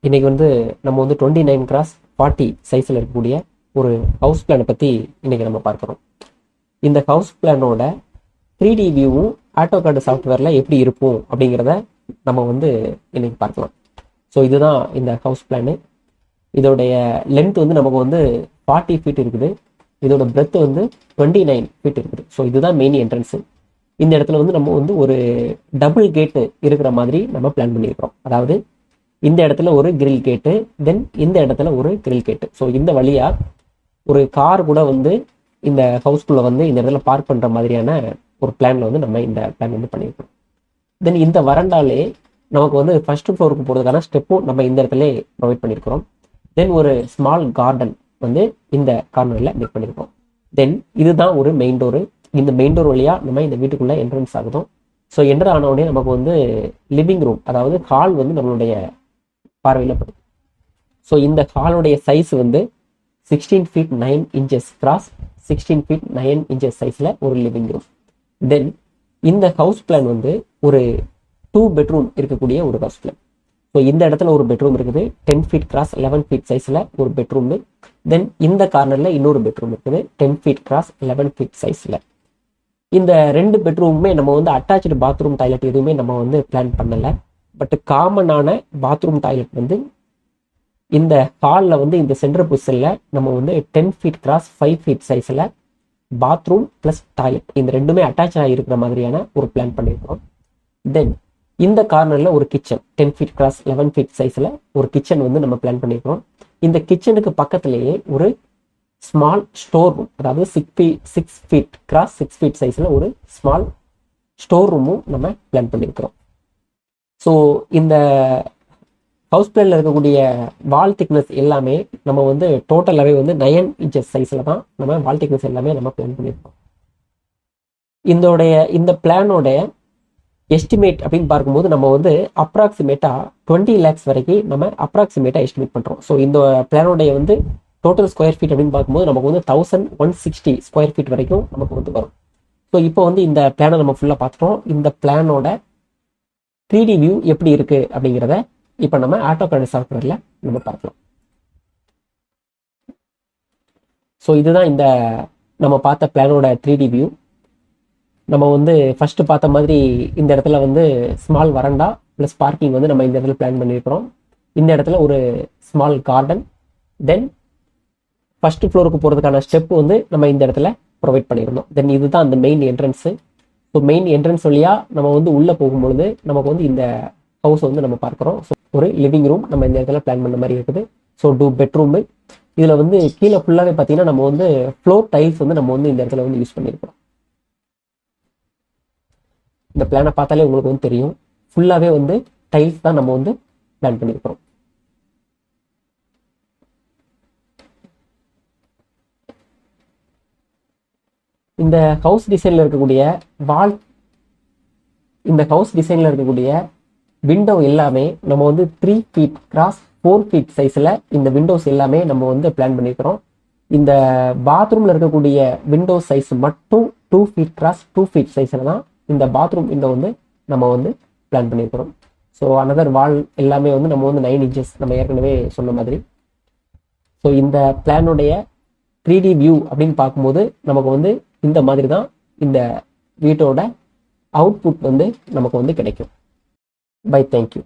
இன்னைக்கு வந்து நம்ம வந்து 29x40 சைஸில் இருக்கக்கூடிய ஒரு ஹவுஸ் பிளானை பற்றி இன்னைக்கு நம்ம பார்க்குறோம். இந்த ஹவுஸ் பிளானோட 3D வியூவும் ஆட்டோகாட் சாஃப்ட்வேரில் எப்படி இருக்கும் அப்படிங்கிறத நம்ம வந்து இன்னைக்கு பார்க்கலாம். ஸோ இதுதான் இந்த ஹவுஸ் பிளானு. இதோடைய லென்த் வந்து நமக்கு வந்து 40 ஃபீட் இருக்குது. இதோட பிரெத் வந்து 29 ஃபீட் இருக்குது. ஸோ இதுதான் மெயின் என்ட்ரன்ஸு. இந்த இடத்துல வந்து நம்ம வந்து ஒரு டபுள் கேட்டு இருக்கிற மாதிரி நம்ம பிளான் பண்ணியிருக்கிறோம். அதாவது இந்த இடத்துல ஒரு கிரில் கேட்டு, தென் இந்த இடத்துல ஒரு கிரில் கேட்டு. ஸோ இந்த வழியா ஒரு கார் கூட வந்து இந்த ஹவுஸ்குள்ள வந்து இந்த இடத்துல பார்க் பண்ற மாதிரியான ஒரு பிளான்ல வந்து நம்ம இந்த பிளான் வந்து பண்ணியிருக்கோம். தென் இந்த வரண்டாலே நமக்கு வந்து ஃபர்ஸ்ட் ஃப்ளோருக்கு போகிறதுக்கான ஸ்டெப்பும் நம்ம இந்த இடத்துல ப்ரொவைட் பண்ணியிருக்கிறோம். தென் ஒரு ஸ்மால் கார்டன் வந்து இந்த கார்னரில் மேக் பண்ணியிருக்கோம். தென் இதுதான் ஒரு மெயின் டோரு. இந்த மெயின் டோர் வழியா நம்ம இந்த வீட்டுக்குள்ள என்ட்ரன்ஸ் ஆகுதோம். ஸோ என்டர் ஆன உடனே நமக்கு வந்து லிவிங் ரூம், அதாவது ஹால் வந்து நம்மளுடைய பார்வையில் படும். ஸோ இந்த ஹாலுடைய சைஸ் வந்து 16 feet 9 inches cross 16 feet 9 inches சைஸில் ஒரு லிவிங் ரூம். தென் இந்த ஹவுஸ் பிளான் வந்து ஒரு 2 bedroom இருக்கக்கூடிய ஒரு ஹவுஸ் பிளான். ஸோ இந்த இடத்துல ஒரு பெட்ரூம் இருக்குது, 10 feet கிராஸ் 11 feet சைஸில் ஒரு பெட்ரூம். தென் இந்த கார்னரில் இன்னொரு பெட்ரூம் இருக்குது, 10 feet கிராஸ் 11 feet சைஸில். இந்த 2 பெட்ரூமுமே நம்ம வந்து அட்டாச்சு பாத்ரூம் டாய்லெட் எதுவுமே நம்ம வந்து பிளான் பண்ணலை. பட் காமனான பாத்ரூம் டாய்லெட் வந்து இந்த ஹாலில் வந்து இந்த சென்டர் பொசிஷனில் நம்ம வந்து 10 feet கிராஸ் 5 feet சைஸில் பாத்ரூம் ப்ளஸ் டாய்லெட் இந்த ரெண்டுமே அட்டாச் ஆகிருக்கிற மாதிரியான ஒரு பிளான் பண்ணியிருக்கோம். தென் இந்த கார்னரில் ஒரு கிச்சன் 10 feet கிராஸ் 11 feet சைஸில் ஒரு கிச்சன் வந்து நம்ம பிளான் பண்ணியிருக்கோம். இந்த கிச்சனுக்கு பக்கத்திலேயே ஒரு ஸ்மால் ஸ்டோர் ரூம், அதாவது 6 feet கிராஸ் 6 feet சைஸில் ஒரு ஸ்மால் ஸ்டோர் ரூமும் நம்ம பிளான் பண்ணியிருக்கிறோம். ஸோ இந்த ஹவுஸ் பிளானில் இருக்கக்கூடிய வால் திக்னஸ் எல்லாமே நம்ம வந்து டோட்டலாகவே வந்து 9 inches சைஸில் தான் நம்ம வால் திக்னஸ் எல்லாமே நம்ம பிளான் பண்ணியிருக்கோம். இந்த பிளானோடைய எஸ்டிமேட் அப்படின்னு பார்க்கும்போது நம்ம வந்து அப்ராக்சிமேட்டாக 20 lakhs வரைக்கும் நம்ம அப்ராக்சிமேட்டாக எஸ்டிமேட் பண்ணுறோம். ஸோ இந்த பிளானோடைய வந்து டோட்டல் ஸ்கொயர் ஃபீட் அப்படின்னு பார்க்கும்போது நமக்கு வந்து 1160 ஸ்கொயர் ஃபீட் வரைக்கும் நமக்கு வந்து வரும். ஸோ இப்போ வந்து இந்த பிளானை நம்ம ஃபுல்லாக பார்த்துட்டோம். இந்த பிளானோட 3D வியூ எப்படி இருக்கு அப்படிங்கிறத இப்போ நம்ம ஆட்டோகாட் சாஃப்ட்வேர்ல நம்ம பார்க்கலாம். ஸோ இதுதான் இந்த நம்ம பார்த்த பிளானோட 3D வியூ. நம்ம வந்து ஃபர்ஸ்ட் பார்த்த மாதிரி இந்த இடத்துல வந்து ஸ்மால் வரண்டா ப்ளஸ் பார்க்கிங் வந்து நம்ம இந்த இடத்துல பிளான் பண்ணியிருக்கிறோம். இந்த இடத்துல ஒரு ஸ்மால் கார்டன், தென் ஃபர்ஸ்ட் ஃப்ளோருக்கு போகிறதுக்கான ஸ்டெப் வந்து நம்ம இந்த இடத்துல ப்ரொவைட் பண்ணியிருந்தோம். தென் இதுதான் அந்த main entrance. So main entrance வழியா நம்ம வந்து உள்ளே போகும்பொழுது நமக்கு வந்து இந்த ஹவுஸ் வந்து நம்ம பார்க்குறோம். ஸோ ஒரு லிவிங் ரூம் நம்ம இந்த இடத்துல பிளான் பண்ண மாதிரி இருக்குது. So 2 bedroom. இதில் வந்து கீழே ஃபுல்லாகவே பார்த்தீங்கன்னா நம்ம வந்து ஃப்ளோர் டைல்ஸ் வந்து நம்ம வந்து இந்த இடத்துல வந்து யூஸ் பண்ணியிருக்கிறோம். இந்த பிளானை பார்த்தாலே உங்களுக்கு வந்து தெரியும், ஃபுல்லாகவே வந்து டைல்ஸ் தான் நம்ம வந்து பிளான் பண்ணியிருக்கிறோம். இந்த ஹவுஸ் டிசைனில் இருக்கக்கூடிய விண்டோ எல்லாமே நம்ம வந்து 3 feet கிராஸ் 4 feet சைஸில் இந்த விண்டோஸ் எல்லாமே நம்ம வந்து பிளான் பண்ணியிருக்கிறோம். இந்த பாத்ரூமில் இருக்கக்கூடிய விண்டோ சைஸ் மட்டும் 2 feet கிராஸ் 2 feet சைஸில் தான் இந்த பாத்ரூம் விண்டோ வந்து நம்ம வந்து பிளான் பண்ணியிருக்கிறோம். ஸோ அனதர் வால் எல்லாமே வந்து நம்ம வந்து 9 inches நம்ம ஏற்கனவே சொன்ன மாதிரி. ஸோ இந்த பிளானுடைய 3D வியூ அப்படின்னு பார்க்கும்போது நமக்கு வந்து இந்த மாதிரி தான் இந்த வீட்டோட அவுட்புட் வந்து நமக்கு வந்து கிடைக்கும். Bye, thank you.